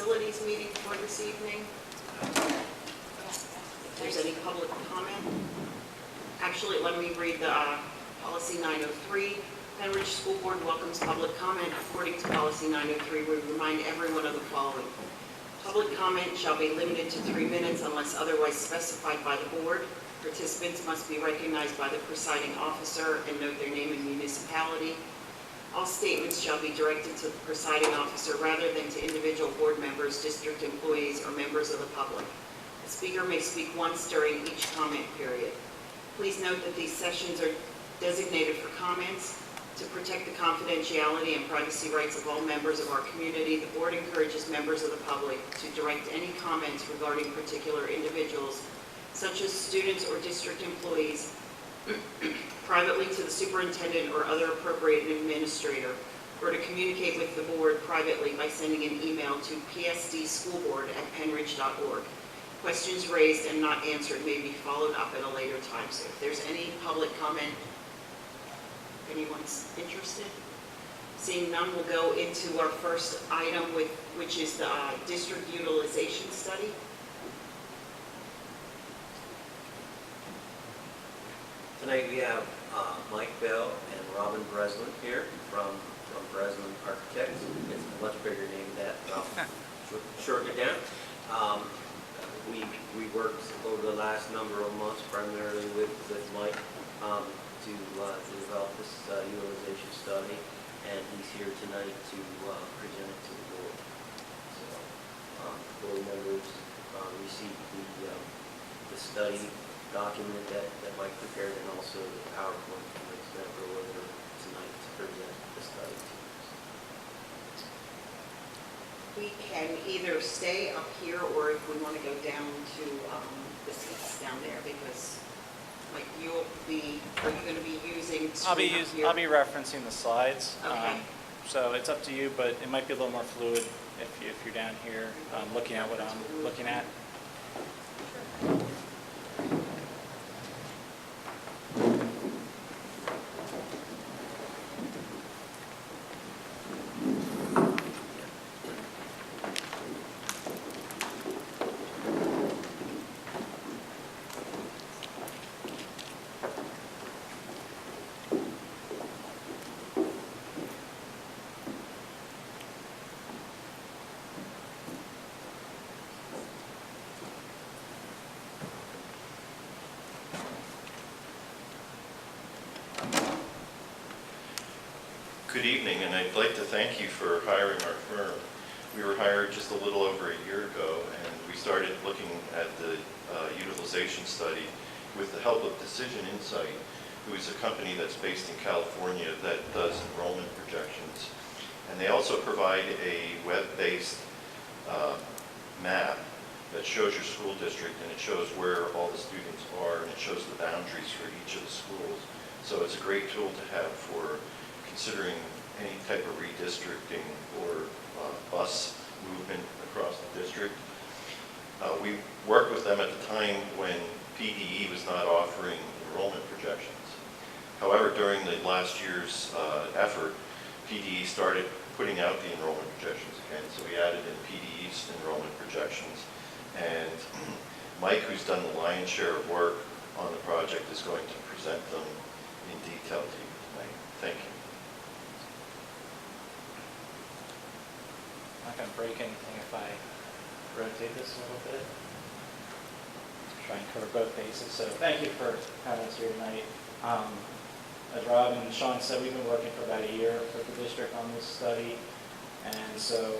facilities meeting for this evening. If there's any public comment. Actually, let me read the policy 903. Pennridge School Board welcomes public comment. According to policy 903, we remind everyone of the following. Public comment shall be limited to 3 minutes unless otherwise specified by the board. Participants must be recognized by the presiding officer and note their name and municipality. All statements shall be directed to the presiding officer rather than to individual board members, district employees, or members of the public. The speaker may speak once during each comment period. Please note that these sessions are designated for comments. To protect the confidentiality and privacy rights of all members of our community, the board encourages members of the public to direct any comments regarding particular individuals, such as students or district employees, privately to the superintendent or other appropriate administrator, or to communicate with the board privately by sending an email to psdschoolboard@pennridge.org. Questions raised and not answered may be followed up at a later time. So if there's any public comment, if anyone's interested. Seeing none, we'll go into our first item, which is the district utilization study. Tonight we have Mike Bell and Robin Breslin here from Breslin Architects. It's a much bigger name than that, but I'll shorten it down. We worked over the last number of months primarily with Mike to develop this utilization study, and he's here tonight to present it to the board. So board members received the study document that Mike prepared, and also the PowerPoint from Mike's member over tonight to present the study to us. We can either stay up here, or if we want to go down to the seats down there, because like are you going to be using? I'll be referencing the slides. Okay. So it's up to you, but it might be a little more fluid if you're down here looking at what I'm looking at. Good evening, and I'd like to thank you for hiring our firm. We were hired just a little over a year ago, and we started looking at the utilization study with the help of Decision Insight, who is a company that's based in California that does enrollment projections. And they also provide a web-based map that shows your school district, and it shows where all the students are, and it shows the boundaries for each of the schools. So it's a great tool to have for considering any type of redistricting or bus movement across the district. We worked with them at the time when PDE was not offering enrollment projections. However, during the last year's effort, PDE started putting out the enrollment projections again, so we added in PDE's enrollment projections. And Mike, who's done the lion's share of work on the project, is going to present them in detail to you tonight. Thank you. I'm not going to break anything if I rotate this a little bit. Try and cover both bases. So thank you for having us here tonight. As Rob and Sean said, we've been working for about a year with the district on this study, and so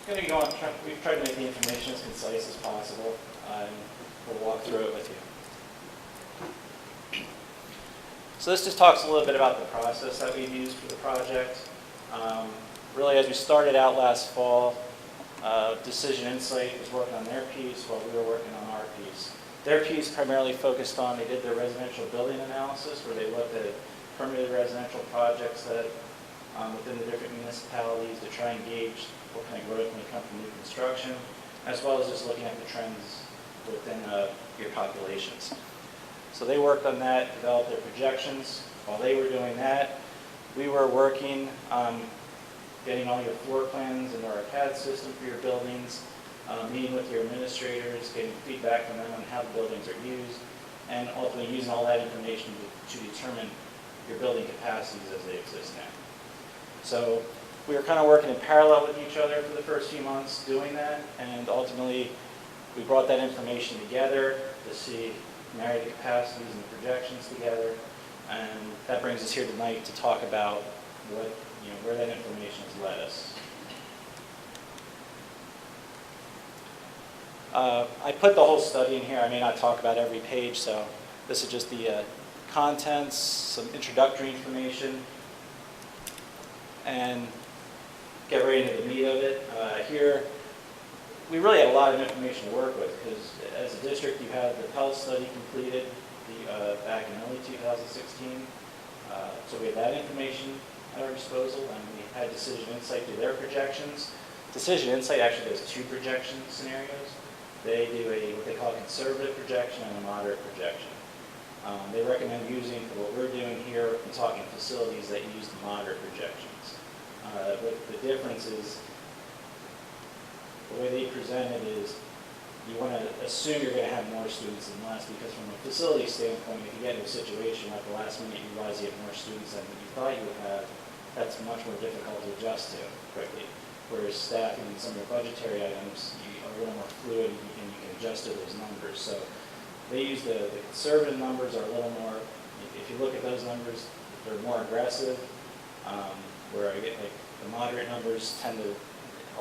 we've tried to make the information as concise as possible, and we'll walk through it with you. So this just talks a little bit about the process that we've used for the project. Really, as we started out last fall, Decision Insight was working on their piece while we were working on our piece. Their piece primarily focused on, they did their residential building analysis, where they looked at permitted residential projects that within the different municipalities to try and gauge what kind of growth may come from new construction, as well as just looking at the trends within your populations. So they worked on that, developed their projections. While they were doing that, we were working on getting all your floor plans into our CAD CAD system for your buildings, meeting with your administrators, getting feedback from them on how the buildings are used, and ultimately using all that information to determine your building capacities as they exist now. So we were kind of working in parallel with each other for the first few months doing that, and ultimately we brought that information together to see, marry the capacities and the projections together, and that brings us here tonight to talk about what, where that information has led us. I put the whole study in here. I may not talk about every page, so this is just the contents, some introductory information, and get right into the meat of it. Here, we really had a lot of information to work with because as a district, you had the Pell study completed back in early 2016. So we had that information at our disposal, and we had Decision Insight do their projections. Decision Insight actually does two projection scenarios. They do what they call a conservative projection and a moderate projection. They recommend using, for what we're doing here, and talking facilities that use the moderate projections. But the difference is, the way they present it is, you want to assume you're going to have more students than less, because from a facility standpoint, if you get into a situation at the last minute, you realize you have more students than you thought you would have, that's much more difficult to adjust to quickly. Whereas staffing and some of your budgetary items, you are a little more fluid and you can adjust to those numbers. So they use the conservative numbers are a little more, if you look at those numbers, they're more aggressive, where I get like the moderate numbers tend to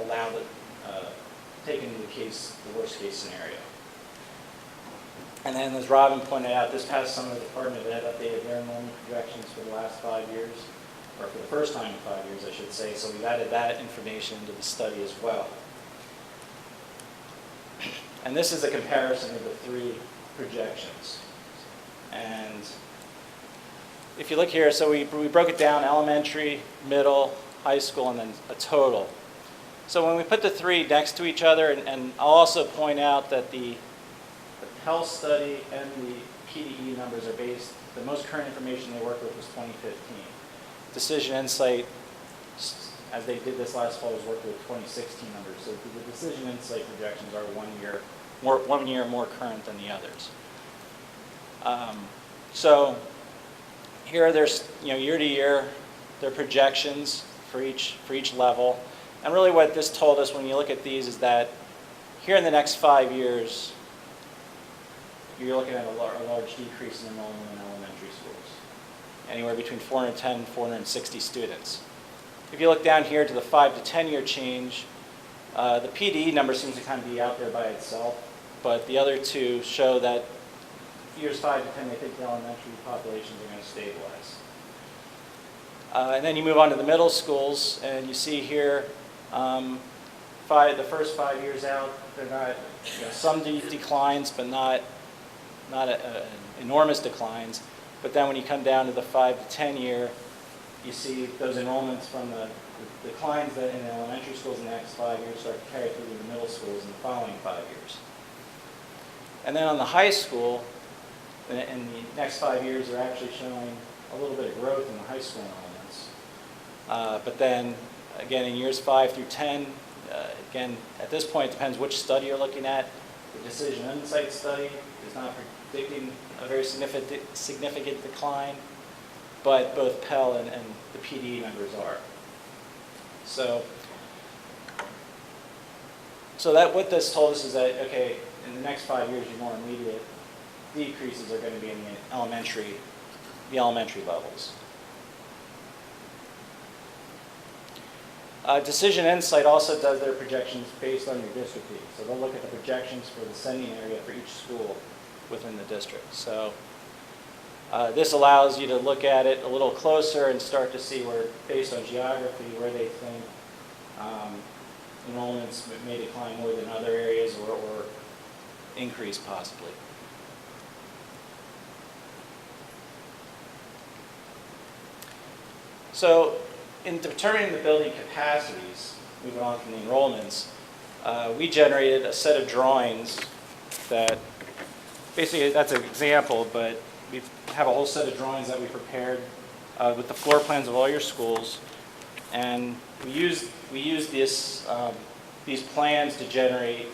allow the, take into the case, the worst case scenario. And then as Robin pointed out, this past summer the Department of Ed updated their enrollment projections for the last 5 years, or for the first time in 5 years, I should say, so we've added that information into the study as well. And this is a comparison of the three projections. And if you look here, so we broke it down: elementary, middle, high school, and then a total. So when we put the three next to each other, and I'll also point out that the Pell study and the PDE numbers are based, the most current information they worked with was 2015. Decision Insight, as they did this last fall, was working with 2016 numbers. So the Decision Insight projections are 1 year more current than the others. So here there's year to year their projections for each level. And really what this told us when you look at these is that here in the next 5 years, you're looking at a large decrease in enrollment in elementary schools, anywhere between 410 and 460 students. If you look down here to the 5 to 10 year change, the PDE number seems to kind of be out there by itself, but the other two show that years 5 to 10, they think the elementary populations are going to stabilize. And then you move on to the middle schools, and you see here, the first 5 years out, they're not, some declines, but not enormous declines. But then when you come down to the 5 to 10 year, you see those enrollments from the declines that in the elementary schools in the next 5 years start to carry through to the middle schools in the following 5 years. And then on the high school, in the next 5 years, they're actually showing a little bit of growth in the high school enrollments. But then, again, in years 5 through 10, again, at this point, it depends which study you're looking at. The Decision Insight study is not predicting a very significant decline, but both Pell and the PDE numbers are. So that what this told us is that, okay, in the next 5 years, your more immediate decreases are going to be in the elementary levels. Decision Insight also does their projections based on your district needs. So they'll look at the projections for the sending area for each school within the district. So this allows you to look at it a little closer and start to see where, based on geography, where they think enrollments may decline more than other areas or increase possibly. So in determining the building capacities, moving on from the enrollments, we generated a set of drawings that, basically that's an example, but we have a whole set of drawings that we prepared with the floor plans of all your schools. And we used this these plans to generate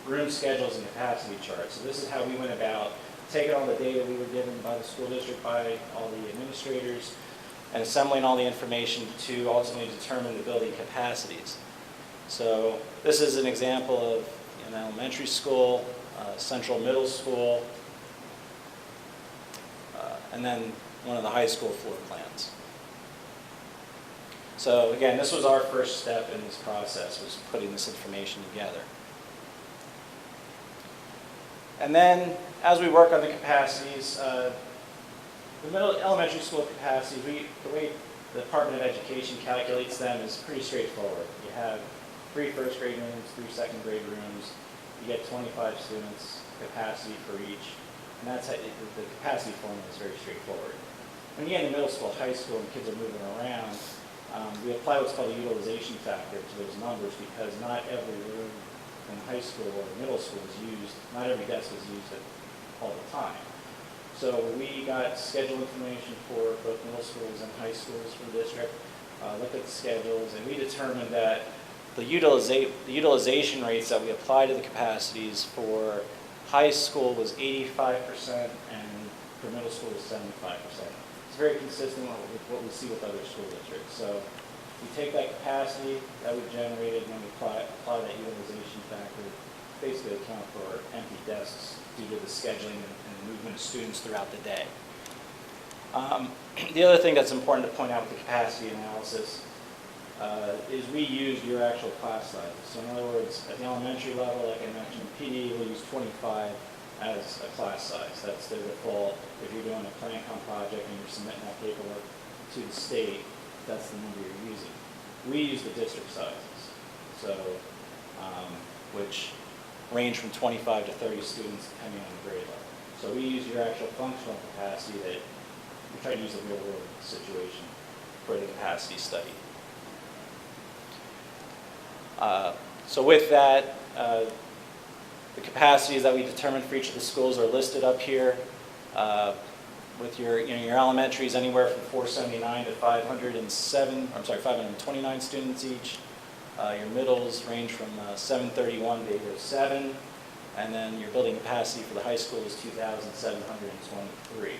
room schedules and capacity charts. So this is how we went about taking all the data we were given by the school district, by all the administrators, and assembling all the information to ultimately determine the building capacities. So this is an example of an elementary school, central middle school, and then one of the high school floor plans. So again, this was our first step in this process, was putting this information together. And then, as we work on the capacities, the elementary school capacities, the way the Department of Education calculates them is pretty straightforward. You have 3 first grade rooms, 3 second grade rooms. You get 25 students capacity for each, and that's how the capacity formula is very straightforward. When you get into middle school, high school, and kids are moving around, we apply what's called a utilization factor to those numbers, because not every room in high school or middle school is used, not every desk is used all the time. So we got schedule information for both middle schools and high schools for the district, looked at the schedules, and we determined that the utilization rates that we apply to the capacities for high school was 85% and for middle school was 75%. It's very consistent with what we see with other school districts. So we take that capacity that we've generated and then we apply that utilization factor, basically account for empty desks due to the scheduling and the movement of students throughout the day. The other thing that's important to point out with the capacity analysis is we use your actual class sizes. So in other words, at the elementary level, like I mentioned, PD will use 25 as a class size. That's their default. If you're doing a Plan-Com project and you're submitting that paperwork to the state, that's the number you're using. We use the district sizes, so which range from 25 to 30 students depending on the grade level. So we use your actual functional capacity that we try to use the real world situation for the capacity study. So with that, the capacities that we determined for each of the schools are listed up here. With your elementaries anywhere from 479 to 529 students each. Your middles range from 731 to 807, and then your building capacity for the high school is 2,723.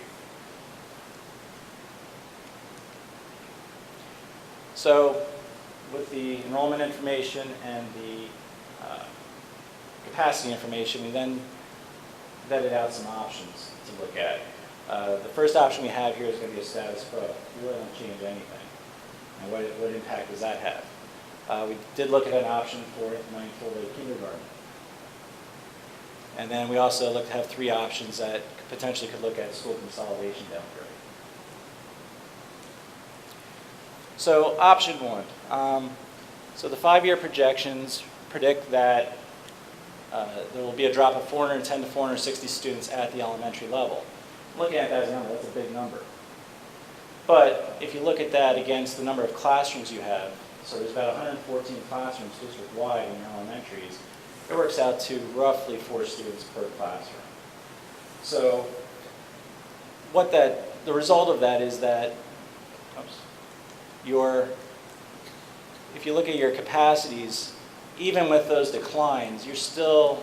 So with the enrollment information and the capacity information, we then vetted out some options to look at. The first option we have here is going to be a status quo. We really don't change anything. And what impact does that have? We did look at an option for implementing full-day kindergarten. And then we also looked to have 3 options that potentially could look at school consolidation down the road. So option 1. So the 5-year projections predict that there will be a drop of 410 to 460 students at the elementary level. Looking at that as a number, that's a big number. But if you look at that against the number of classrooms you have, so there's about 114 classrooms district-wide in your elementaries, it works out to roughly 4 students per classroom. So the result of that is that if you look at your capacities, even with those declines, you're still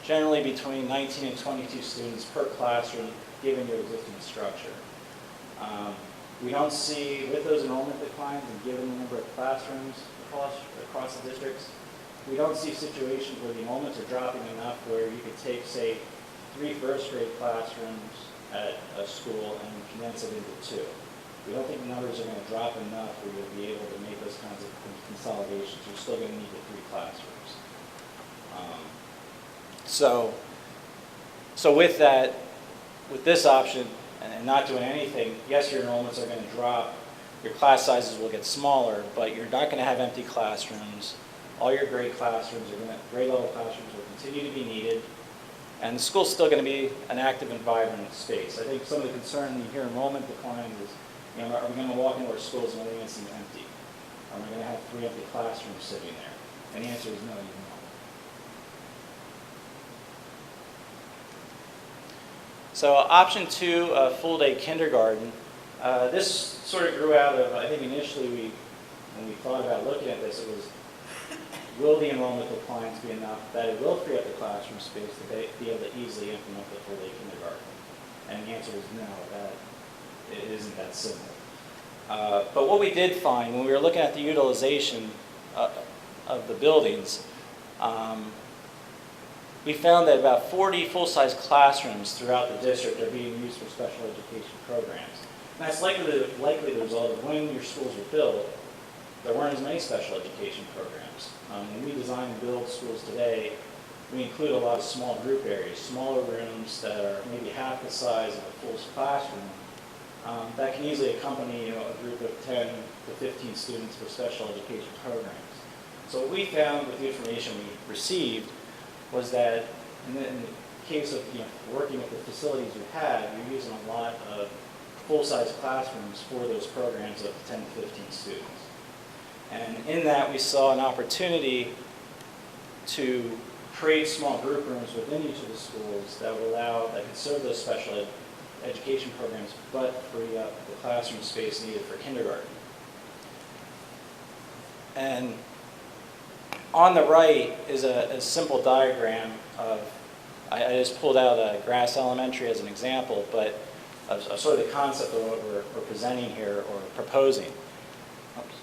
generally between 19 and 22 students per classroom given your existing structure. We don't see, with those enrollment declines and given the number of classrooms across the districts, we don't see situations where the enrollments are dropping enough where you could take, say, 3 first grade classrooms at a school and condense it into 2. We don't think the numbers are going to drop enough where you'll be able to make those kinds of consolidations. You're still going to need the 3 classrooms. So with that, with this option and not doing anything, yes, your enrollments are going to drop, your class sizes will get smaller, but you're not going to have empty classrooms. All your grade level classrooms will continue to be needed, and the school's still going to be an active and vibrant space. I think some of the concern when you hear enrollment declines is, are we going to walk into our schools and everything's going to seem empty? Are we going to have 3 empty classrooms sitting there? And the answer is no, you won't. So option 2, full-day kindergarten. This sort of grew out of, I think initially when we thought about looking at this, it was will the enrollment declines be enough that it will free up the classroom space to be able to easily implement the full-day kindergarten? And the answer is no, that it isn't that simple. But what we did find when we were looking at the utilization of the buildings, we found that about 40 full-size classrooms throughout the district are being used for special education programs. And that's likely the result of when your schools were built, there weren't as many special education programs. When we design and build schools today, we include a lot of small group areas, smaller rooms that are maybe half the size of a full classroom that can easily accompany a group of 10 to 15 students for special education programs. So what we found with the information we received was that in the case of working with the facilities we had, you're using a lot of full-size classrooms for those programs of 10 to 15 students. And in that, we saw an opportunity to create small group rooms within each of the schools that could serve those special education programs, but free up the classroom space needed for kindergarten. And on the right is a simple diagram of, I just pulled out Grass Elementary as an example, but of sort of the concept of what we're presenting here or proposing. Oops.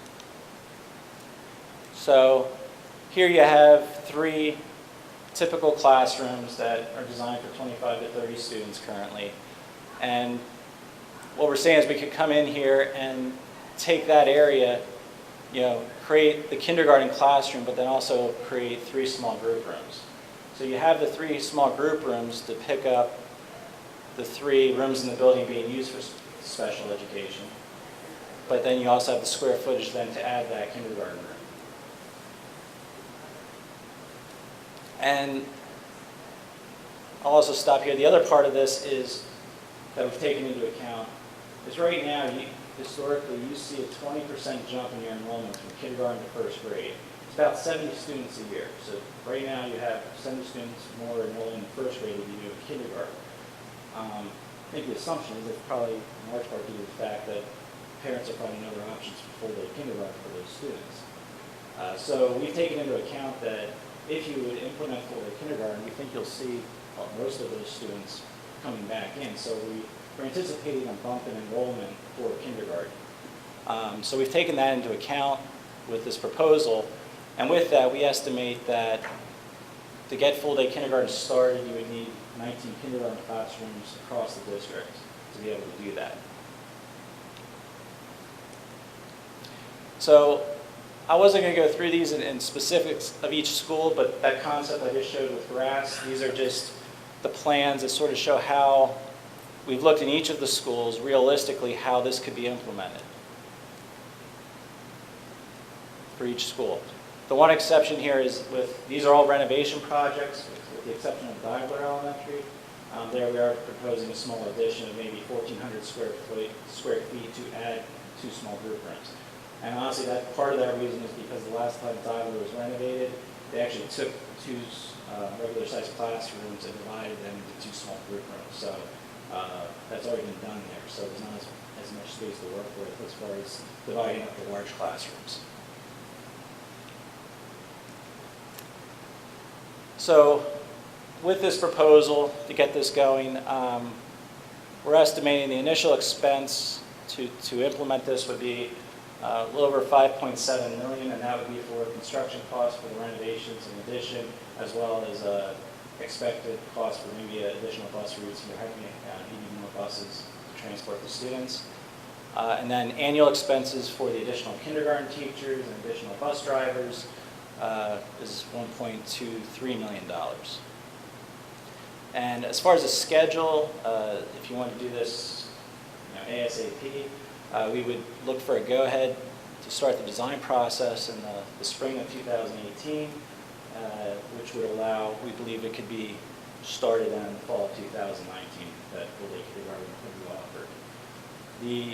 So here you have 3 typical classrooms that are designed for 25 to 30 students currently. And what we're saying is we could come in here and take that area, create the kindergarten classroom, but then also create 3 small group rooms. So you have the 3 small group rooms to pick up the 3 rooms in the building being used for special education. But then you also have the square footage then to add that kindergarten room. And I'll also stop here. The other part of this is that we've taken into account is right now, historically, you see a 20% jump in your enrollment from kindergarten to first grade. It's about 70 students a year. So right now you have 70 students more enrolling in first grade than you do in kindergarten. I think the assumption is it's probably in large part due to the fact that parents are finding other options for full-day kindergarten for those students. So we've taken into account that if you would implement full-day kindergarten, we think you'll see most of those students coming back in. So we're anticipating a bump in enrollment for kindergarten. So we've taken that into account with this proposal. And with that, we estimate that to get full-day kindergarten started, you would need 19 kindergarten classrooms across the district to be able to do that. So I wasn't going to go through these in specifics of each school, but that concept I just showed with grass, these are just the plans that sort of show how we've looked in each of the schools realistically how this could be implemented for each school. The one exception here is these are all renovation projects, with the exception of Deibler Elementary. There we are proposing a small addition of maybe 1,400 square feet to add 2 small group rooms. And honestly, part of that reason is because the last time Deibler was renovated, they actually took 2 regular-sized classrooms and divided them into 2 small group rooms. So that's already been done there. So there's not as much space to work with as far as dividing up the large classrooms. So with this proposal, to get this going, we're estimating the initial expense to implement this would be a little over $5.7 million, and that would be for construction costs for the renovations in addition, as well as expected costs for maybe additional bus routes. We're having needing more buses to transport the students. And then annual expenses for the additional kindergarten teachers and additional bus drivers is $1.23 million. And as far as the schedule, if you want to do this ASAP, we would look for a go-ahead to start the design process in the spring of 2018, which would allow, we believe it could be started in the fall of 2019, that full-day kindergarten could be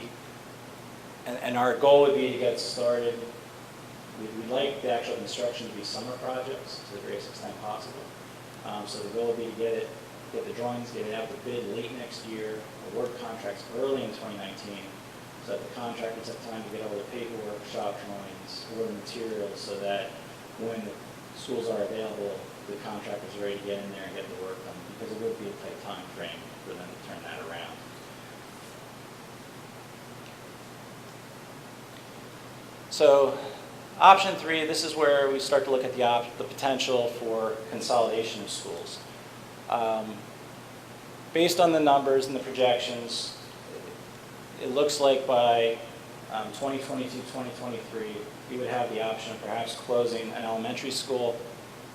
offered. And our goal would be to get started. We'd like the actual construction to be summer projects to the greatest extent possible. So the goal would be to get the drawings, get it out to bid late next year, award contracts early in 2019, so that the contractors have time to get all the paperwork, shop drawings, order materials, so that when schools are available, the contractors are ready to get in there and get the work done, because it would be a tight time frame for them to turn that around. So option 3, this is where we start to look at the potential for consolidation of schools. Based on the numbers and the projections, it looks like by 2022, 2023, we would have the option of perhaps closing an elementary school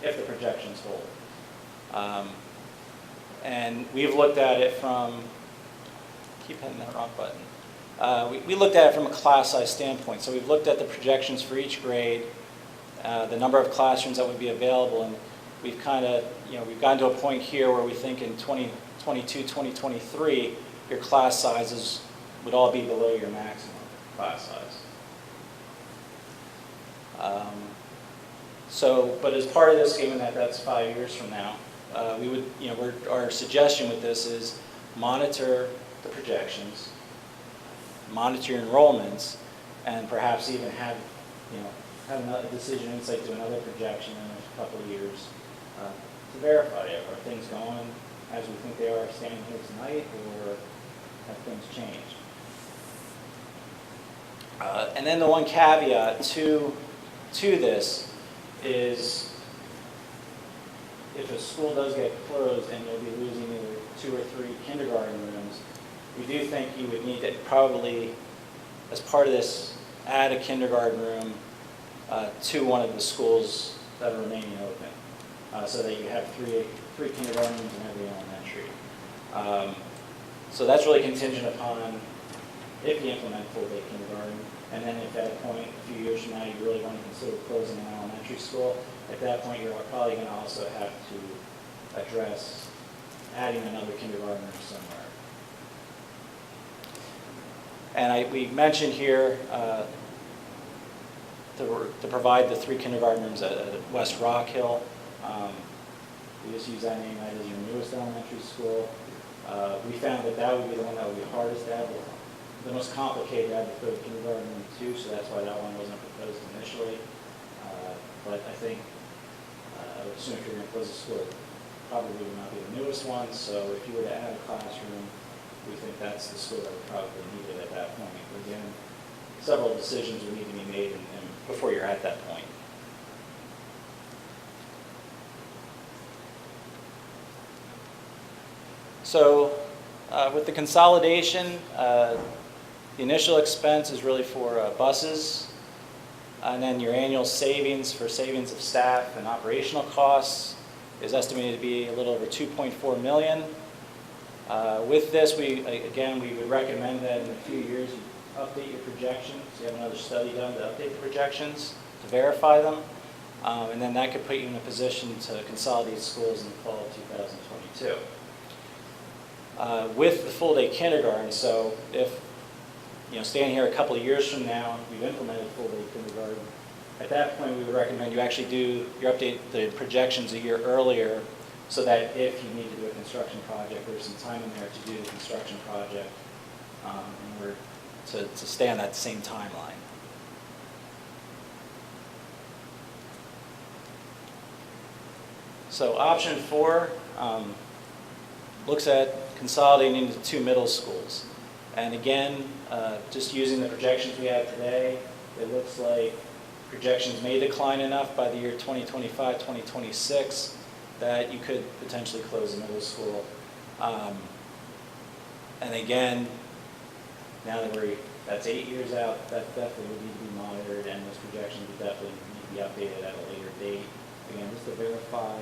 if the projections hold. And we've looked at it from, keep hitting that wrong button. We looked at it from a class size standpoint. So we've looked at the projections for each grade, the number of classrooms that would be available, and we've kind of, we've gotten to a point here where we think in 2022, 2023, your class sizes would all be below your maximum class size. But as part of this, given that that's 5 years from now, we would, our suggestion with this is monitor the projections, monitor your enrollments, and perhaps even have, have another decision insight to another projection in a couple of years to verify it. Are things going as we think they are standing here tonight, or have things changed? And then the one caveat to this is if a school does get closed and you'll be losing either 2 or 3 kindergarten rooms, we do think you would need to probably, as part of this, add a kindergarten room to one of the schools that are remaining open, so that you have three kindergarten rooms in every elementary. So that's really contingent upon if you implement full-day kindergarten, and then if at a point, a few years from now, you really want to consider closing an elementary school, at that point, you're probably going to also have to address adding another kindergarten room somewhere. And we mentioned here to provide the 3 kindergarten rooms at West Rockhill. We just use that name as your newest elementary school. We found that would be the one that would be hardest to add, the most complicated to add the 3rd kindergarten room to, so that's why that one wasn't proposed initially. But I think, I would assume if you're going to close a school, it probably would not be the newest one, so if you were to add a classroom, we think that's the school that would probably need it at that point. But again, several decisions would need to be made before you're at that point. So with the consolidation, the initial expense is really for buses, and then your annual savings for savings of staff and operational costs is estimated to be a little over $2.4 million. With this, we would recommend that in a few years you update your projections. You have another study done to update the projections to verify them, and then that could put you in a position to consolidate schools in the fall of 2022. With the full-day kindergarten, so if standing here a couple of years from now, we've implemented full-day kindergarten, at that point we would recommend you actually update the projections a year earlier, so that if you need to do a construction project, there's some time in there to do the construction project in order to stay on that same timeline. So option 4 looks at consolidating into 2 middle schools. And again, just using the projections we have today, it looks like projections may decline enough by the year 2025, 2026 that you could potentially close a middle school. And again, now that that's 8 years out, that definitely would need to be monitored, and those projections would definitely need to be updated at a later date. Again, just to verify,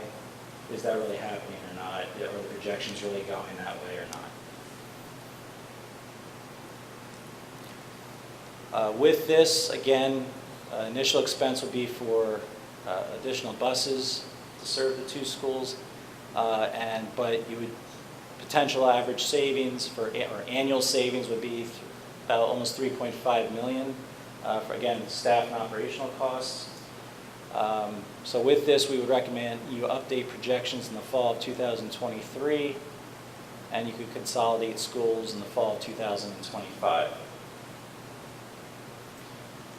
is that really happening or not? Are the projections really going that way or not? With this, again, initial expense would be for additional buses to serve the 2 schools, but you would potential average savings or annual savings would be about almost $3.5 million for, again, staff and operational costs. So with this, we would recommend you update projections in the fall of 2023, and you could consolidate schools in the fall of 2025.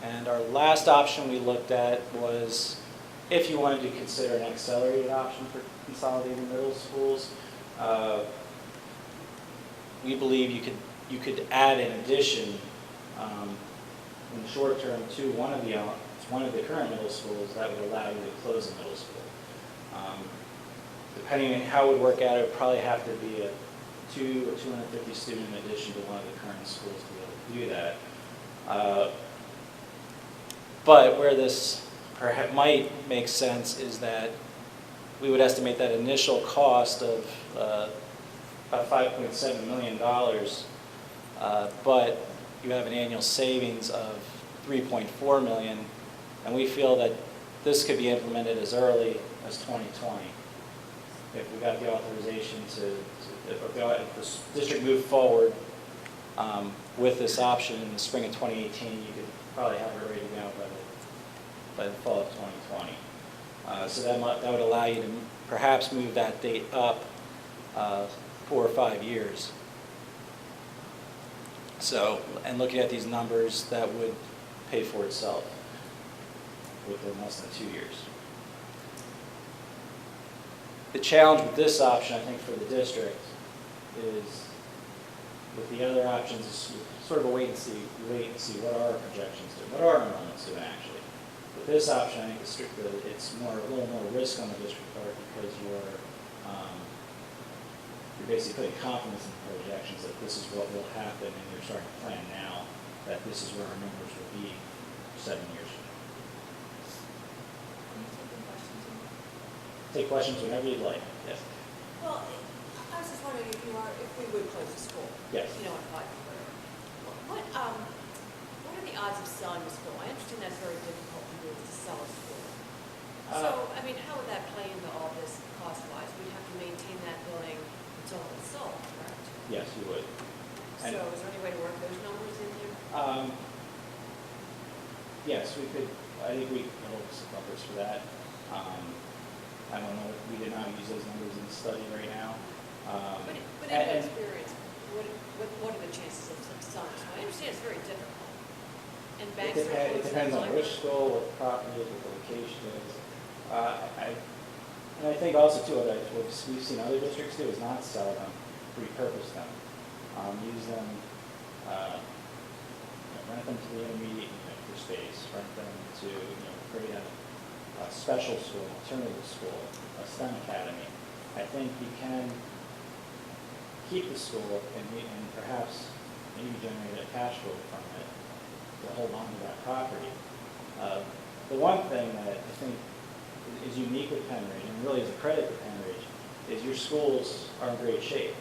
And our last option we looked at was if you wanted to consider an accelerated option for consolidating middle schools, we believe you could add an addition in the short term to one of the current middle schools that would allow you to close a middle school. Depending on how it would work out, it would probably have to be a 250 student addition to one of the current schools to be able to do that. But where this perhaps might make sense is that we would estimate that initial cost of about $5.7 million, but you have an annual savings of $3.4 million, and we feel that this could be implemented as early as 2020. If we got the authorization if the district moved forward with this option in the spring of 2018, you could probably have it ready to go by the fall of 2020. So that would allow you to perhaps move that date up 4 or 5 years. So, and looking at these numbers, that would pay for itself within less than 2 years. The challenge with this option, I think, for the district is, with the other options, is sort of a wait and see what our projections do, what our enrollments do actually. With this option, I think it's a little more risk on the district part because you're basically putting confidence in the projections that this is what will happen, and you're starting to plan now that this is where our numbers will be 7 years from now. Take questions whenever you'd like. Yes. Well, I was just wondering if we would close the school. Yes. You know, in 5 or whatever. What are the odds of selling the school? I understand that's very difficult to do, to sell a school. So, I mean, how would that play into all this cost-wise? We'd have to maintain that building until it's sold, correct? Yes, you would. So is there any way to work those numbers in here? Yes, we could. I think we can hold some numbers for that. I don't know. We did not use those numbers in the study right now. But in your experience, what are the chances of selling? So I understand it's very difficult. And banks are closed. It depends on which school, what the property is, what the location is. And I think also too, what we've seen other districts do is not sell them, repurpose them, use them, rent them to the intermediate unit for space, rent them to create a special school, alternative school, a STEM academy. I think you can keep the school and perhaps maybe generate a cash flow from it to hold on to that property. The one thing that I think is unique with Pennridge, and really is a credit to Pennridge, is your schools are in great shape.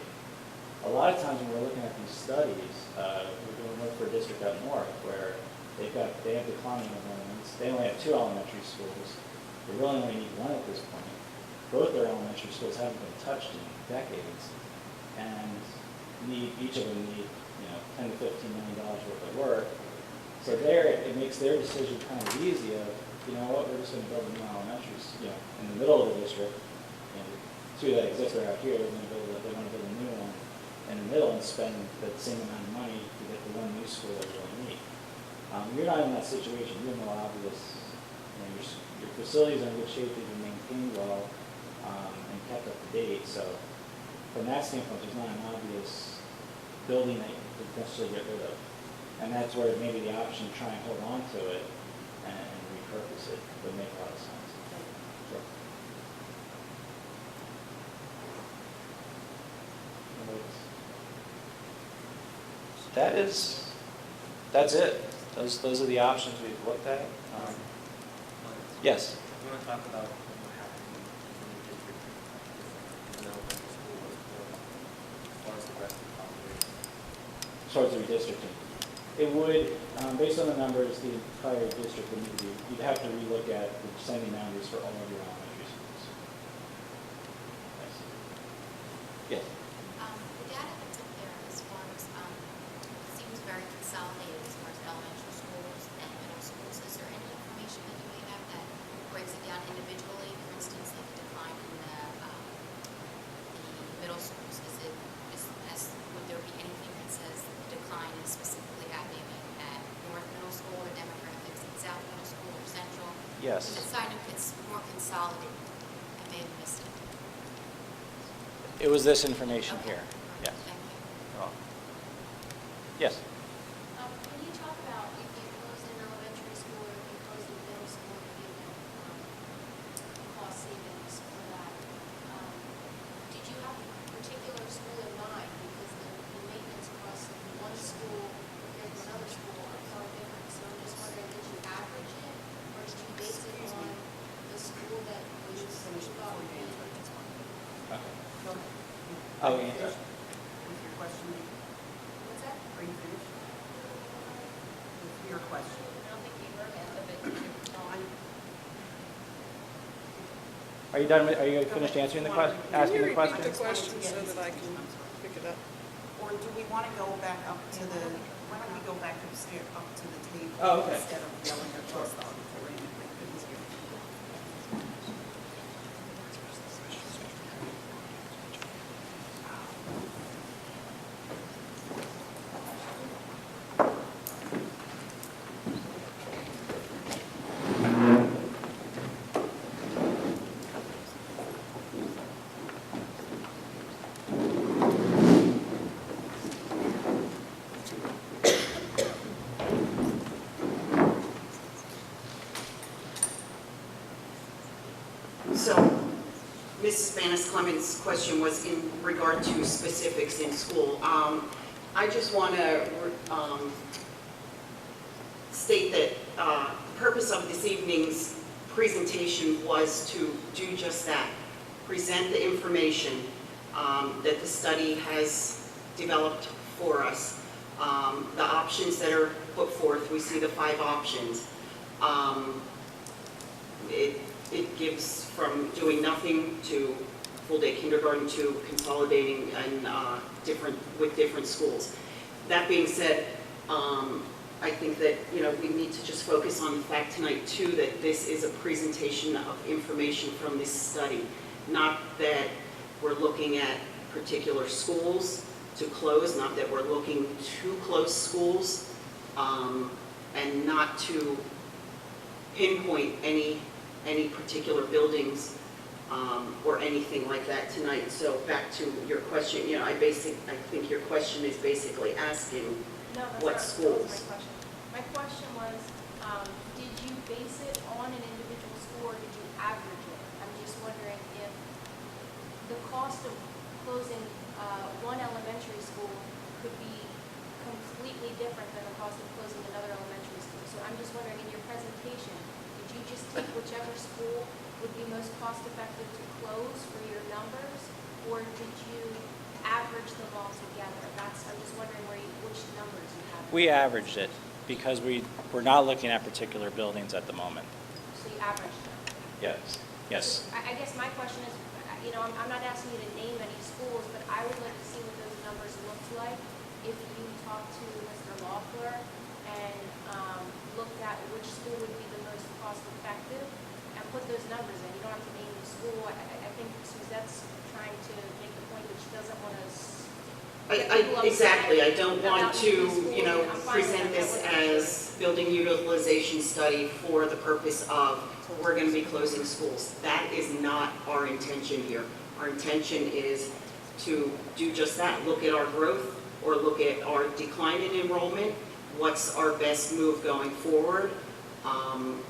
A lot of times when we're looking at these studies, we're doing work for a district up north where they have declining enrollments. They only have 2 elementary schools. They really only need 1 at this point. Both their elementary schools haven't been touched in decades, and each of them need $10 to $15 million worth of work. So it makes their decision kind of easy of, you know what, we're just going to build a new elementary, in the middle of the district. 2 that exist are out here. They want to build a new one in the middle and spend the same amount of money to get the 1 new school they really need. You're not in that situation. You're in the obvious. Your facilities are in good shape. They've been maintained well and kept up to date. So from that standpoint, there's not an obvious building that you could necessarily get rid of. And that's where maybe the option to try and hold on to it and repurpose it would make a lot of sense. Sure. That's it. Those are the options we've looked at. Yes. You want to talk about what happened in the district, in elementary school, as far as the rest of the population? Towards the redistricting. It would, based on the numbers, the entire district would need to you'd have to relook at the descending boundaries for all of your elementary schools. Yes. The data that's up there as far as, seems very consolidated as far as elementary schools and middle schools. Is there any information that you may have that breaks it down individually? For instance, like the decline in the middle schools. Would there be anything that says the decline is specifically happening at North Middle School or demographics in South Middle School or Central? Yes. It's more consolidated. I may have missed it. It was this information here. Yes. Thank you. Yes. Can you talk about if you closed an elementary school or if you closed a middle school, maybe the cost savings for that? Did you have a particular school in mind? Because the maintenance costs of one school compared to another school are far different. So I'm just wondering, did you average it or did you base it on the school that you thought would be? Oh, With yeah. your question, What's that? are you finished? With your question. I don't think you heard the end of it. Are you done? Are you finished answering the question? Asking the question? Can you repeat the question so that I can pick it up? Or do we want to go back up to the, why don't we go back upstairs, up to the table? Oh, okay. Instead of yelling across the auditorium if they couldn't hear. So, Mrs. Banis Clemens' question was in regard to specifics in school. I just want to state that the purpose of this evening's presentation was to do just that, present the information that the study has developed for us, the options that are put forth. We see the 5 options. It gives from doing nothing to full-day kindergarten to consolidating and with different schools. That being said, I think that, we need to just focus on the fact tonight too that this is a presentation of information from this study, not that we're looking at particular schools to close, not that we're looking to close schools, and not to pinpoint any particular buildings or anything like that tonight. So back to your question, I think your question is basically asking what schools. My question was, did you base it on an individual school or did you average it? I'm just wondering if the cost of closing one elementary school could be completely different than the cost of closing another elementary school. So I'm just wondering, in your presentation, did you just take whichever school would be most cost effective to close for your numbers, or did you average them all together? I'm just wondering which numbers you have. We averaged it because we're not looking at particular buildings at the moment. So you averaged them. Yes. Yes. I guess my question is, I'm not asking you to name any schools, but I would like to see what those numbers looked like if you talked to Mr. Loeffler and looked at which school would be the most cost effective and put those numbers in. You don't have to name the school. I think Suzette's trying to make the point that she doesn't want to. Exactly. I don't want to, present this as building utilization study for the purpose of we're going to be closing schools. That is not our intention here. Our intention is to do just that, look at our growth or look at our decline in enrollment, what's our best move going forward,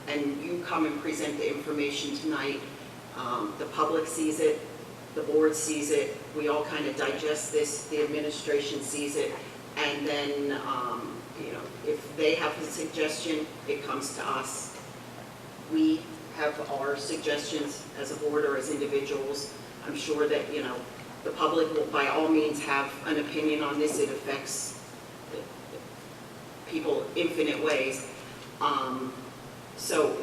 and you come and present the information tonight. The public sees it, the board sees it, we all kind of digest this, the administration sees it, and then, if they have a suggestion, it comes to us. We have our suggestions as a board or as individuals. I'm sure that, the public will by all means have an opinion on this. It affects people infinite ways. So,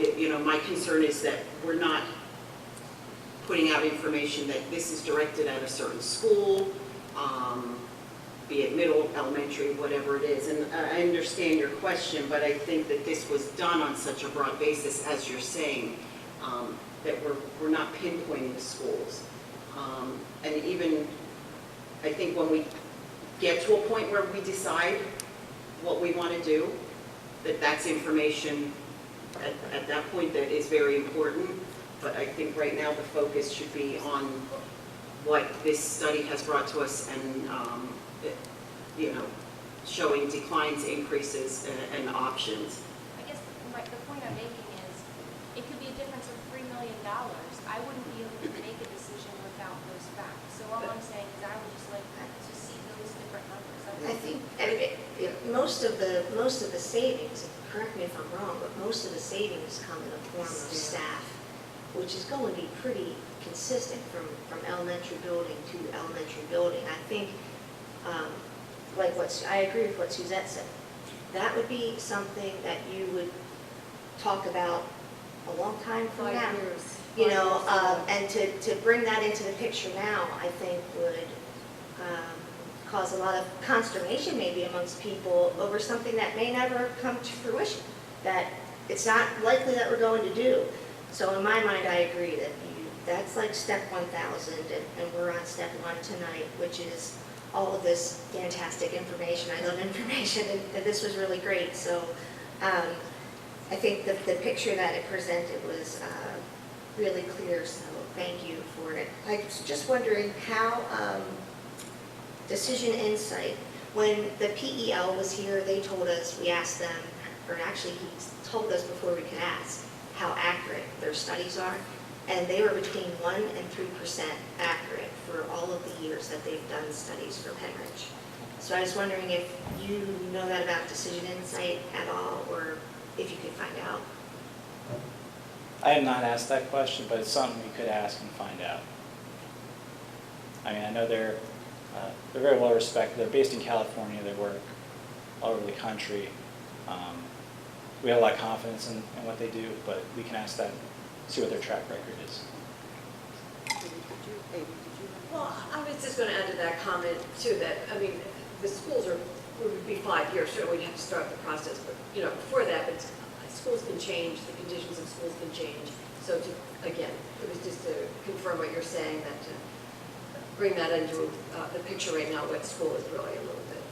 my concern is that we're not putting out information that this is directed at a certain school, be it middle, elementary, whatever it is. And I understand your question, but I think that this was done on such a broad basis, as you're saying, that we're not pinpointing the schools. And even, I think when we get to a point where we decide what we want to do, that's information at that point that is very important. But I think right now the focus should be on what this study has brought to us and, you know, showing declines, increases, and options. I guess the point I'm making is, it could be a difference of $3 million. I wouldn't be able to make a decision without those facts. So all I'm saying is I would just like to see those different numbers. I think, most of the savings, correct me if I'm wrong, but most of the savings come in the form of staff, which is going to be pretty consistent from elementary building to elementary building. I think, I agree with what Suzette said. That would be something that you would talk about a long time from 5 now. years. You know, and to bring that into the picture now, I think would cause a lot of consternation maybe amongst people over something that may never come to fruition, that it's not likely that we're going to do. So in my mind, I agree that that's like step 1,000, and we're on step 1 tonight, which is all of this fantastic information. I love information, and this was really great. So I think the picture that it presented was really clear, so thank you for it. I was just wondering how Decision Insight, when the PEL was here, they told us, we asked them, or actually he told us before we could ask, how accurate their studies are, and they were between 1% and 3% accurate for all of the years that they've done studies for Pennridge. So I was wondering if you know that about Decision Insight at all, or if you could find out. I have not asked that question, but it's something we could ask and find out. I mean, I know they're very well respected. They're based in California. They work all over the country. We have a lot of confidence in what they do, but we can ask them, see what their track record is. Well, I was just going to add to that comment too, that, I mean, the schools would be 5 years, certainly we'd have to start the process, but, you know, before that, but schools can change, the conditions of schools can change. So again, it was just to confirm what you're saying, that to bring that into the picture right now, what school is really a little bit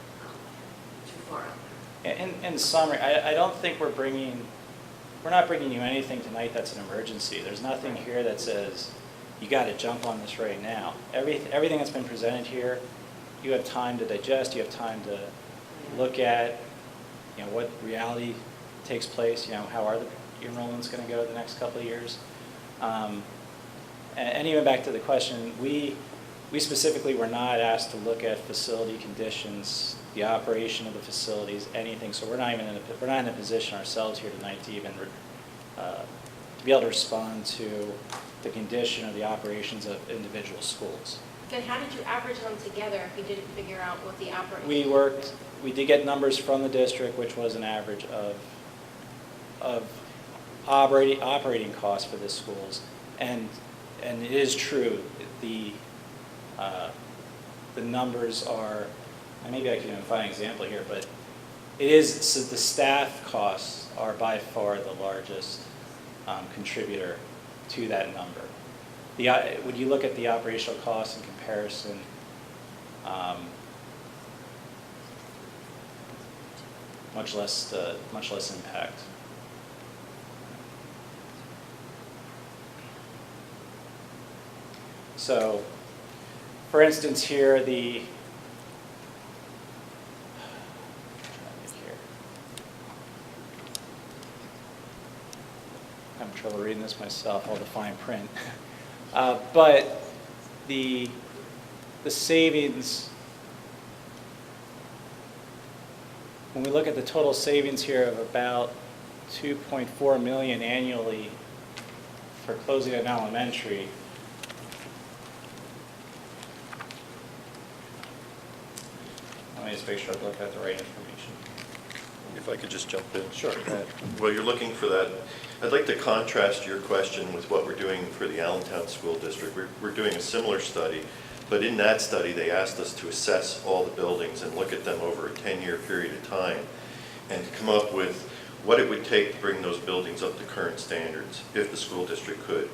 too far out there. In summary, I don't think we're not bringing you anything tonight that's an emergency. There's nothing here that says, you got to jump on this right now. Everything that's been presented here, you have time to digest, you have time to look at, you know, what reality takes place, you know, how are the enrollments going to go the next couple of years. And even back to the question, we specifically were not asked to look at facility conditions, the operation of the facilities, anything. So we're not in a position ourselves here tonight to even to be able to respond to the condition or the operations of individual schools. Then how did you average them together if you didn't figure out what the operating? We did get numbers from the district, which was an average of operating costs for the schools, and it is true, the numbers are, and maybe I can even find an example here, but it is, so the staff costs are by far the largest contributor to that number. When you look at the operational costs in comparison, much less impact. So, for instance, here I'm having trouble reading this myself, all the fine print. But the savings, when we look at the total savings here of about $2.4 million annually for closing an elementary, let me just make sure I look at the right information. If I could just jump in. Sure, go ahead. Well, you're looking for that. I'd like to contrast your question with what we're doing for the Allentown School District. We're doing a similar study, but in that study, they asked us to assess all the buildings and look at them over a 10-year period of time and to come up with what it would take to bring those buildings up to current standards, if the school district could.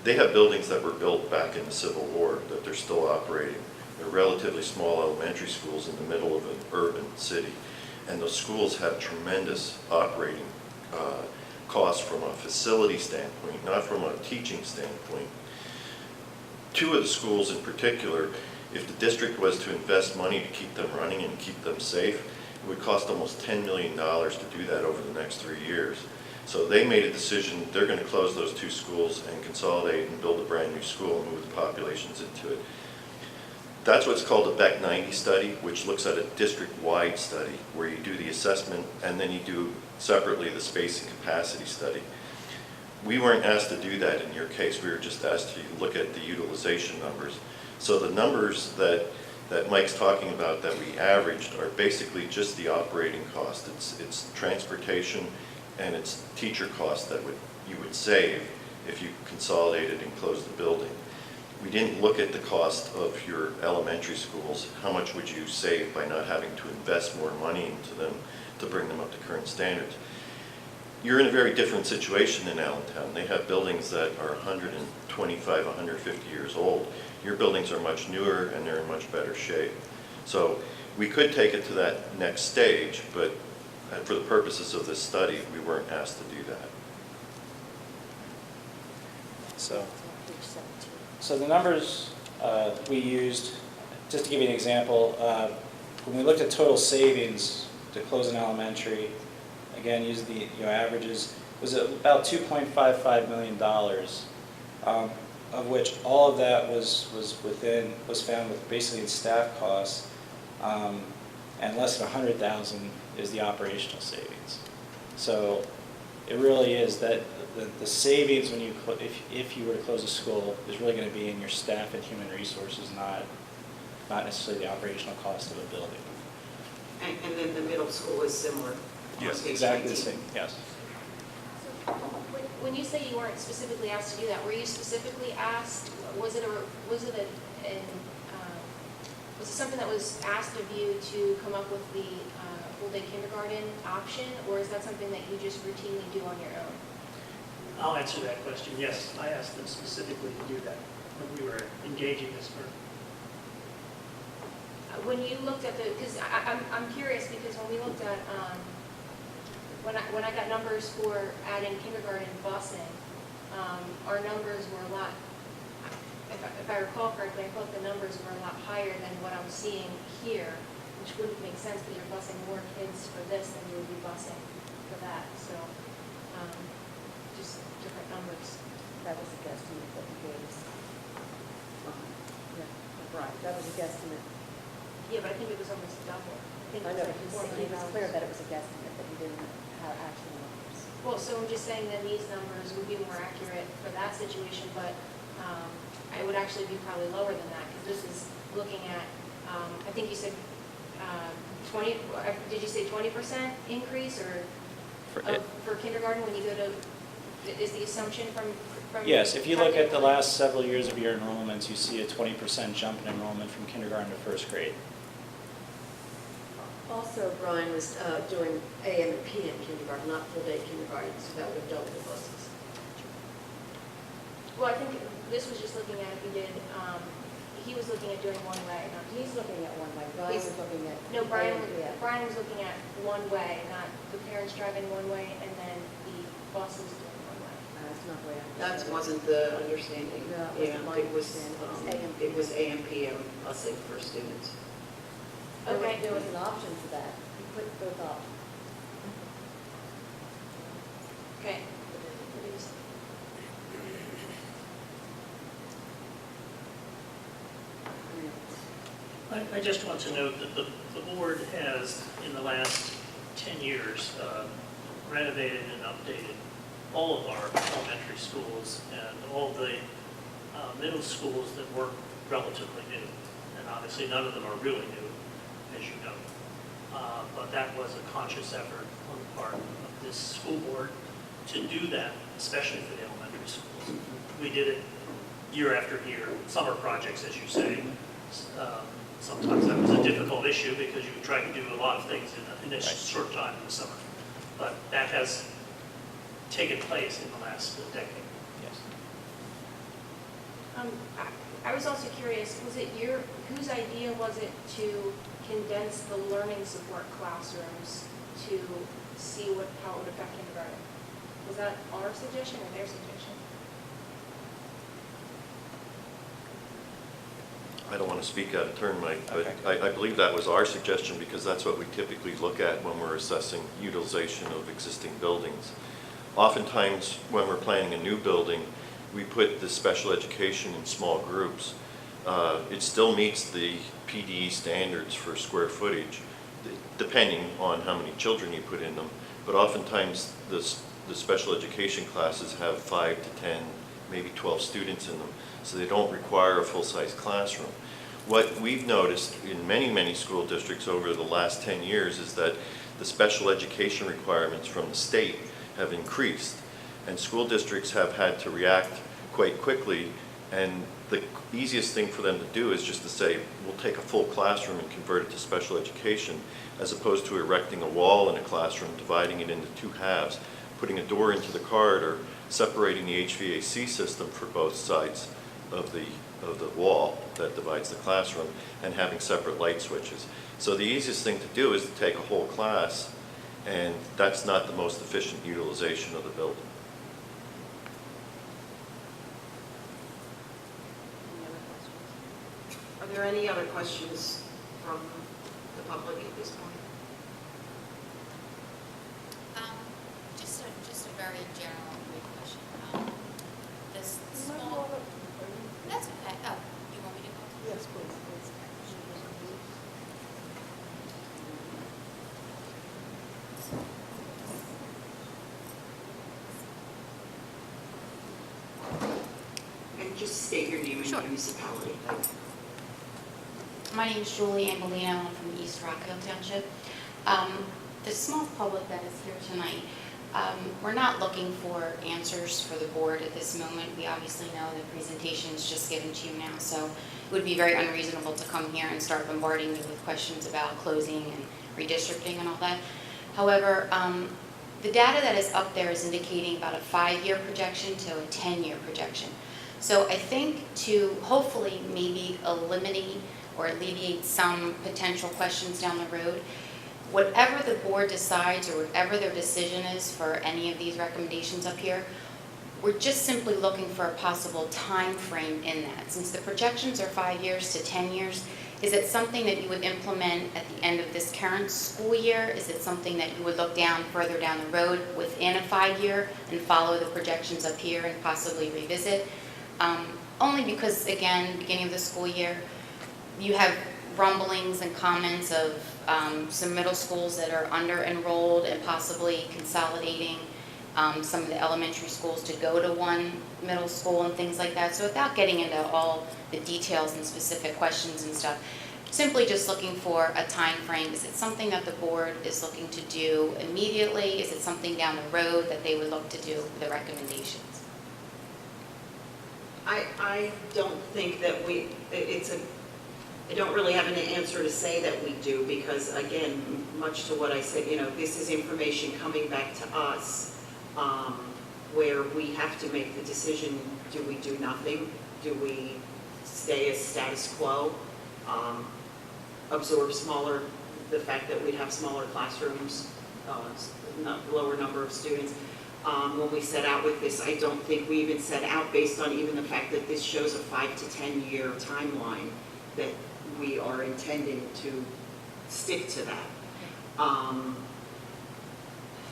They have buildings that were built back in the Civil War that they're still operating. They're relatively small elementary schools in the middle of an urban city. And those schools have tremendous operating cost from a facility standpoint, not from a teaching standpoint. Two of the schools in particular, if the district was to invest money to keep them running and keep them safe, it would cost almost $10 million to do that over the next 3 years. So they made a decision, they're going to close those two schools and consolidate and build a brand new school and move the populations into it. That's what's called a Beck 90 study, which looks at a district-wide study where you do the assessment and then you do separately the space and capacity study. We weren't asked to do that in your case. We were just asked to look at the utilization numbers. So the numbers that Mike's talking about that we averaged are basically just the operating cost. It's transportation and it's teacher costs that you would save if you consolidated and closed the building. We didn't look at the cost of your elementary schools. How much would you save by not having to invest more money into them to bring them up to current standards? You're in a very different situation in Allentown. They have buildings that are 125, 150 years old. Your buildings are much newer and they're in much better shape. So we could take it to that next stage, but for the purposes of this study, we weren't asked to do that. So the numbers we used, just to give you an example, when we looked at total savings to close an elementary, again, use the averages, was about $2.55 million, of which all of that was found with basically in staff costs, and less than $100,000 is the operational savings. So it really is that the savings when if you were to close a school is really going to be in your staff and human resources, not necessarily the operational cost of a building. And then the middle school is similar? Yes, exactly the same, yes. So when you say you weren't specifically asked to do that, were you specifically asked, was it something that was asked of you to come up with the full-day kindergarten option, or is that something that you just routinely do on your own? I'll answer that question. Yes, I asked them specifically to do that when we were engaging this firm. When you looked at because I'm curious, because when we looked at, when I got numbers for adding kindergarten busing, our numbers were a lot, if I recall correctly, I thought the numbers were a lot higher than what I'm seeing here, which wouldn't make sense because you're busing more kids for this than you would be busing for that. So just different numbers. That was a guesstimate that you gave us. Yeah, right, that was a guesstimate. Yeah, but I think it was almost double. I I think know, it was like $4 million. he was clear that it was a guesstimate, that you didn't have actual numbers. Well, so I'm just saying that these numbers would be more accurate for that situation, but it would actually be probably lower than that, because this is looking at, I think you said 20, did you say 20% increase, or for kindergarten when you go to, is the assumption from? Yes, if you look at the last several years of your enrollments, you see a 20% jump in enrollment from kindergarten to first grade. Also, Brian was doing AM and PM kindergarten, not full-day kindergarten, so that would have doubled the buses. Well, I think this was just looking at if you did, he was looking at doing one way, not. He's looking at one way, Brian was looking at. No, Brian AM. was looking at one way, not the parents driving one way and then the buses doing one way. That's not the way I That understood it. wasn't the understanding. No, Yeah, it it was, wasn't. it was AM, PM busing for students. Okay. There was an option for that. You put both options. Okay. I just want to note that the board has, in the last 10 years, renovated and updated all of our elementary schools and all the middle schools that were relatively new. And obviously, none of them are really new, as you know. But that was a conscious effort on the part of this school board to do that, especially for the elementary schools. We did it year after year, summer projects, as you say. Sometimes that was a difficult issue because you try to do a lot of things in a short time in the summer. But that has taken place in the last decade. Yes. I was also curious, was it whose idea was it to condense the learning support classrooms to see how it would affect kindergarten? Was that our suggestion or their suggestion? I don't want to speak out of turn, Mike, but Okay. I believe that was our suggestion because that's what we typically look at when we're assessing utilization of existing buildings. Oftentimes, when we're planning a new building, we put the special education in small groups. It still meets the PDE standards for square footage, depending on how many children you put in them. But oftentimes, the special education classes have 5 to 10, maybe 12 students in them, so they don't require a full-size classroom. What we've noticed in many, many school districts over the last 10 years is that the special education requirements from the state have increased, and school districts have had to react quite quickly, and the easiest thing for them to do is just to say, we'll take a full classroom and convert it to special education, as opposed to erecting a wall in a classroom, dividing it into 2 halves, putting a door into the corridor, separating the HVAC system for both sides of the wall that divides the classroom, and having separate light switches. So the easiest thing to do is to take a whole class, and that's not the most efficient utilization of the building. Are there any other questions from the public at this point? Just a very general quick question. This small, that's okay. Oh, you want me to go? Yes, please. And just state your name and Sure. municipality. My name is Julie Ambolino. I'm from East Rockhill Township. The small public that is here tonight, we're not looking for answers for the board at this moment. We obviously know the presentation is just given to you now, so it would be very unreasonable to come here and start bombarding you with questions about closing and redistricting and all that. However, the data that is up there is indicating about a 5-year projection to a 10-year projection. So I think to hopefully maybe eliminate or alleviate some potential questions down the road, whatever the board decides or whatever their decision is for any of these recommendations up here, we're just simply looking for a possible time frame in that. Since the projections are 5 years to 10 years, is it something that you would implement at the end of this current school year? Is it something that you would look down further down the road within a 5-year and follow the projections up here and possibly revisit? Only because, again, beginning of the school year, you have rumblings and comments of some middle schools that are under-enrolled and possibly consolidating some of the elementary schools to go to one middle school and things like that. So without getting into all the details and specific questions and stuff, simply just looking for a time frame. Is it something that the board is looking to do immediately? Is it something down the road that they would look to do with the recommendations? I don't think that I don't really have an answer to say that we do, because again, much to what I said, this is information coming back to us, where we have to make the decision, do we do nothing? Do we stay as status quo? Absorb the fact that we'd have smaller classrooms, lower number of students. When we set out with this, I don't think we even set out based on even the fact that this shows a 5 to 10 year timeline, that we are intending to stick to that.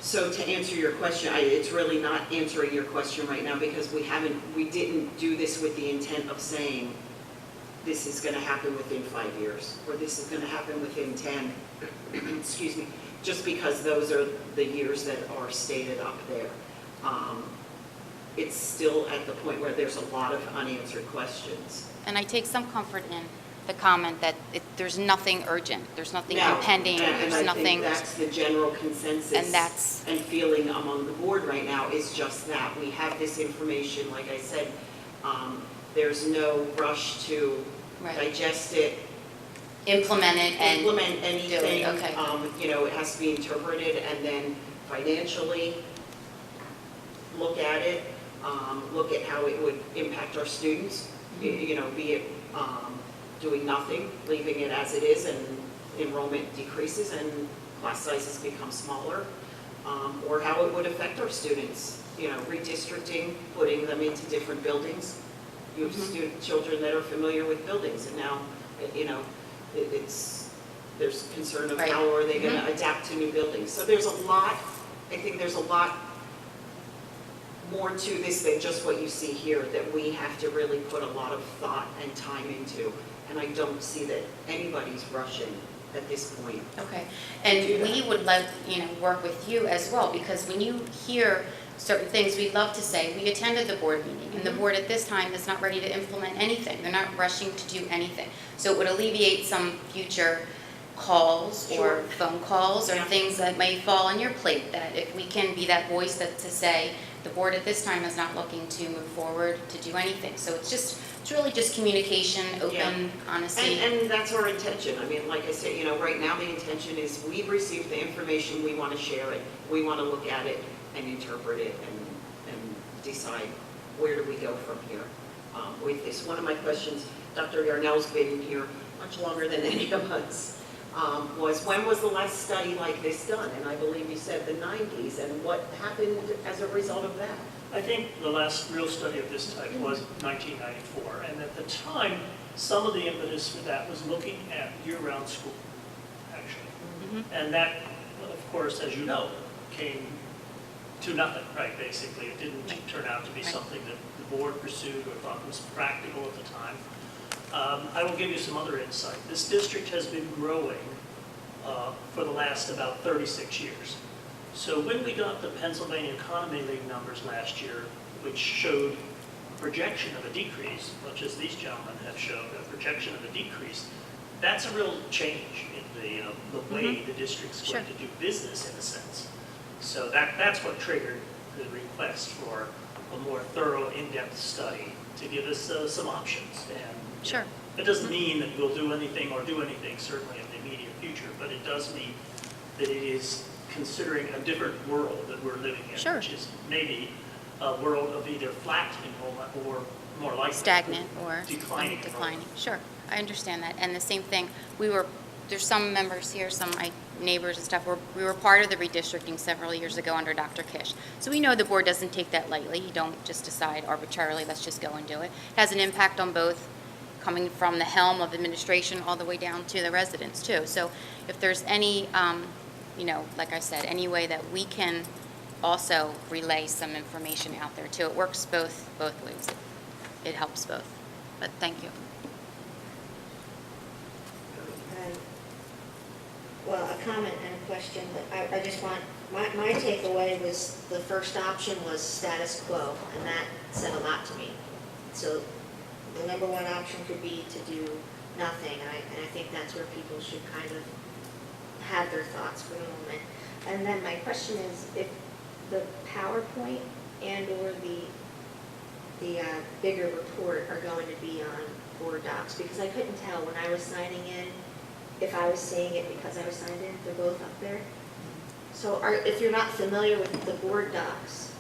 So to answer your question, it's really not answering your question right now, because we didn't do this with the intent of saying this is going to happen within 5 years, or this is going to happen within 10, excuse me, just because those are the years that are stated up there. It's still at the point where there's a lot of unanswered questions. And I take some comfort in the comment that there's nothing urgent, there's nothing No, impending, and there's I nothing. think that's the general consensus and feeling among the board right now, is just that. We have this information, like I said, there's no rush to digest it, Implement it and implement anything. do it, okay. It has to be interpreted, and then financially look at it, look at how it would impact our students, be it doing nothing, leaving it as it is, and enrollment decreases and class sizes become smaller. or how it would affect our students, you know, redistricting, putting them into different buildings. You have children that are familiar with buildings, and now, you know, there's concern of Right. how are they going to adapt to new buildings. So there's a lot, I think there's a lot more to this than just what you see here, that we have to really put a lot of thought and time into. And I don't see that anybody's rushing at this point. Okay, Do and that. we would like, work with you as well, because when you hear certain things, we'd love to say, we attended the board meeting, and the board at this time is not ready to implement anything. They're not rushing to do anything. So it would alleviate some future calls or Sure. phone calls or Yeah. things that may fall on your plate, that if we can be that voice that to say, the board at this time is not looking to move forward to do anything. So it's really just communication, open, honesty. And that's our intention. I mean, like I said, you know, right now the intention is we've received the information, we want to share it, we want to look at it and interpret it and decide where do we go from here with this. One of my questions, Dr. Yarnell's been here much longer than any of us, was when was the last study like this done? And I believe you said the 90s, and what happened as a result of that? I think the last real study of this type was 1994, and at the time, some of the impetus for that was looking at year-round school, actually. And that, of course, as you know, came to nothing, right, basically. It didn't turn out to be something that the board pursued or thought was practical at the time. I will give you some other insight. This district has been growing for the last about 36 years. So when we got the Pennsylvania Economy League numbers last year, which showed a projection of a decrease, much as these gentlemen have shown, a projection of a decrease, that's a real change in the way the district's going to do business, in a sense. So that's what triggered the request for a more thorough, in-depth study to give us some options. And Sure. it doesn't mean that we'll do anything, certainly in the immediate future, but it does mean that it is considering a different world that we're living in, Sure. which is maybe a world of either flat enrollment or more likely Stagnant or declining. declining. Sure, I understand that. And the same thing, there's some members here, some my neighbors and stuff, we were part of the redistricting several years ago under Dr. Kish. So we know the board doesn't take that lightly. You don't just decide arbitrarily, let's just go and do it. It has an impact on both, coming from the helm of administration all the way down to the residents too. So if there's any, like I said, any way that we can also relay some information out there too, it works both ways. It helps both. But thank you. Well, a comment and a question, but I just want, my takeaway was the first option was status quo, and that said a lot to me. So the number one option could be to do nothing, and I think that's where people should kind of have their thoughts for the moment. And then my question is, if the PowerPoint and/or the bigger report are going to be on board docs, because I couldn't tell when I was signing in if I was seeing it because I was signed in. They're both up there. So if you're not familiar with the board docs,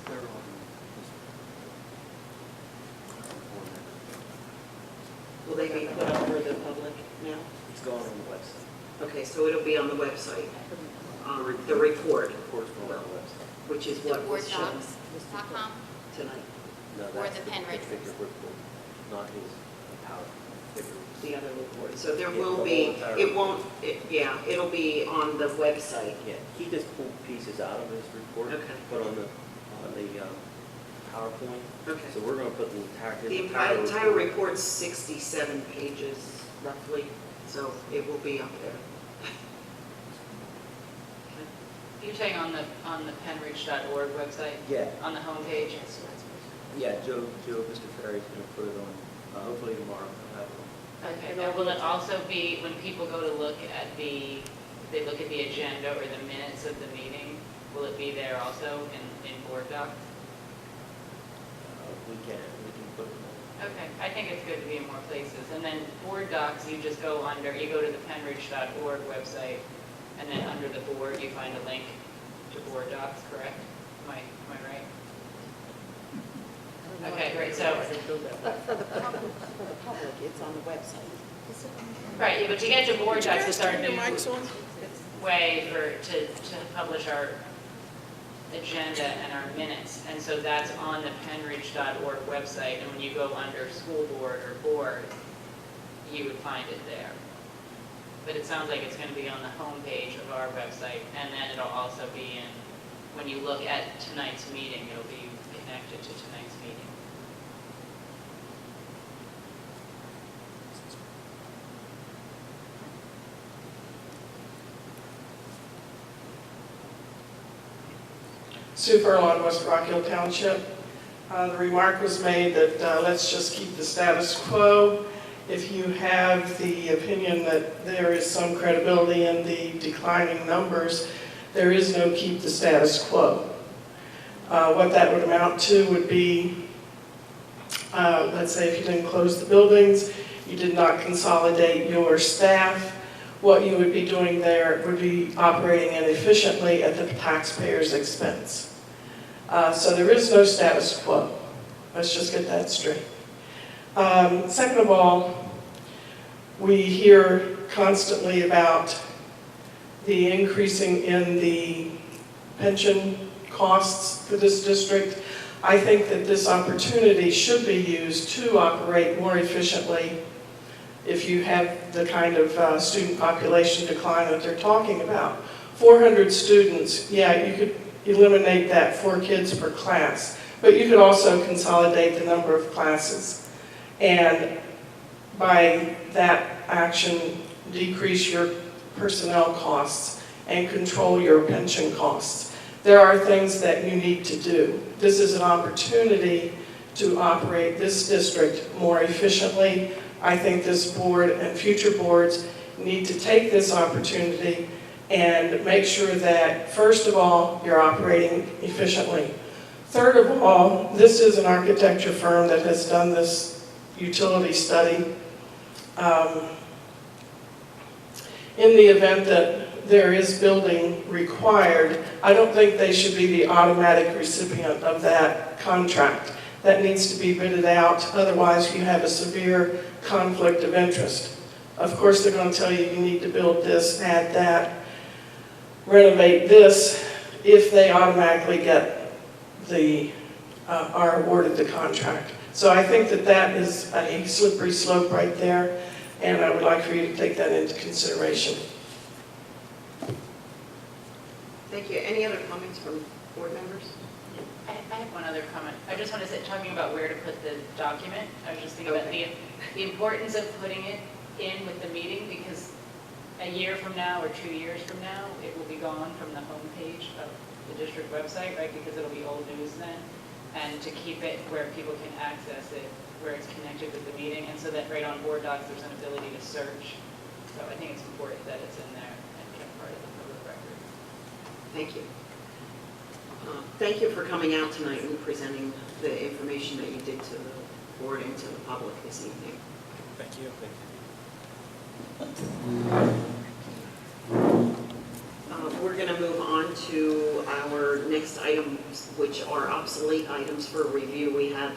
Will they be put up for the public now? It's going on the website. Okay, so it'll be on the website, the report, Report's going on the website. which is what was shown boarddocs.com. tonight, No, Or that's the Pennridge bigger report, not his power figure. the other report. So there Yeah, will the be, whole entire it won't, it'll be on the website. Yeah, he just pulled pieces out of his report, Okay. put on the PowerPoint. Okay. So we're going to put the entire. The entire report's 67 pages roughly, so it will be up there. You're saying on the Pennridge.org website? Yeah. On the homepage? Yeah, Mr. Ferry's going to put it on, hopefully tomorrow. I'll have it on. Okay, and will it also be, when people go to look at if they look at the agenda or the minutes of the meeting, will it be there also in board docs? We can put it on. Okay, I think it's good to be in more places. And then board docs, you just go to the Pennridge.org website, and then under the board, you find a link to board docs, correct? Am I right? Okay, great, so, But for the public, it's on the website. right, yeah, but to get to board Did you docs, guys it's our turn your new mics on? way to publish our agenda and our minutes. And so that's on the Pennridge.org website, and when you go under school board or board, you would find it there. But it sounds like it's going to be on the homepage of our website, and then it'll also be in, when you look at tonight's meeting, it'll be connected to tonight's meeting. Sue Furlong, West Rockhill Township. The remark was made that let's just keep the status quo. If you have the opinion that there is some credibility in the declining numbers, there is no keep the status quo. What that would amount to would be, let's say if you didn't close the buildings, you did not consolidate your staff, what you would be doing there would be operating inefficiently at the taxpayer's expense. So there is no status quo. Let's just get that straight. Second of all, we hear constantly about the increasing in the pension costs for this district. I think that this opportunity should be used to operate more efficiently if you have the kind of student population decline that they're talking about. 400 students, yeah, you could eliminate that 4 kids per class, but you could also consolidate the number of classes. And by that action, decrease your personnel costs and control your pension costs. There are things that you need to do. This is an opportunity to operate this district more efficiently. I think this board and future boards need to take this opportunity and make sure that, first of all, you're operating efficiently. Third of all, this is an architecture firm that has done this utility study. In the event that there is building required, I don't think they should be the automatic recipient of that contract. That needs to be bidded out, otherwise you have a severe conflict of interest. Of course, they're going to tell you you need to build this, add that, renovate this, if they automatically get the, are awarded the contract. So I think that that is a slippery slope right there, and I would like for you to take that into consideration. Thank you. Any other comments from board members? I have one other comment. I just want to say, talking about where to put the document, I was just thinking about the importance of putting it in with the meeting, because a year from now or 2 years from now, it will be gone from the homepage of the district website, right? Because it'll be old news then. And to keep it where people can access it, where it's connected with the meeting, and so that right on board docs, there's an ability to search. So I think it's important that it's in there and kept part of the public record. Thank you. Thank you for coming out tonight and presenting the information that you did to the board and to the public this evening. Thank you. We're going to move on to our next items, which are obsolete items for review. We have